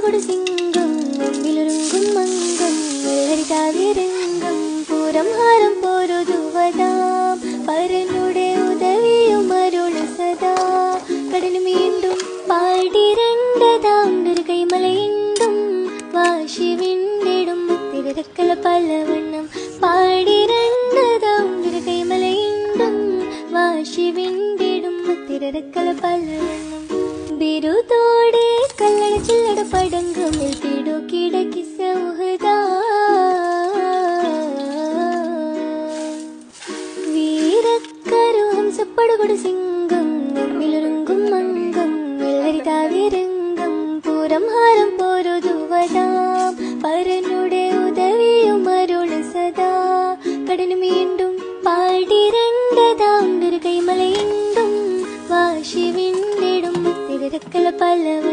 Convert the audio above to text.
പടുകൊടു സിംഗം മുമ്പിലൊരുങ്കും മംഗം വെള്ളരിതാവിരംഗം പൂരം ഹാരം പോരുതുവതാം പരനുടെ ഉദവിയും അരുള് സദാ കടന് വീണ്ടും പാടിരണ്ടതാം ഒരു കൈമലയുണ്ടും വാശി വിണ്ടിടും തിരക്കല പലവണ്ണം പാടിരണ്ടതാം ഒരു കൈമലയുണ്ടും വാശി വിണ്ടിടും തിരക്കല പലവണ്ണം ബിരുദോടെ കല്ലട ചില്ലട പടങ്കമിൽ പിടു കിടക്കി സൗഹൃദ വീരക്കരു ഹംസപ്പടുകൊടു സിംഗം മുമ്പിലൊരുങ്കും മംഗം വെള്ളരിതാവിരംഗം പൂരം ഹാരം പോരുതുവതാം പരനുടെ ഉദവിയും അരുള് സദാ കടന് വീണ്ടും പാടിരണ്ടതാം ഒരു കൈമലയുണ്ടും വാശി വിണ്ടിടും തിരക്കല പലവ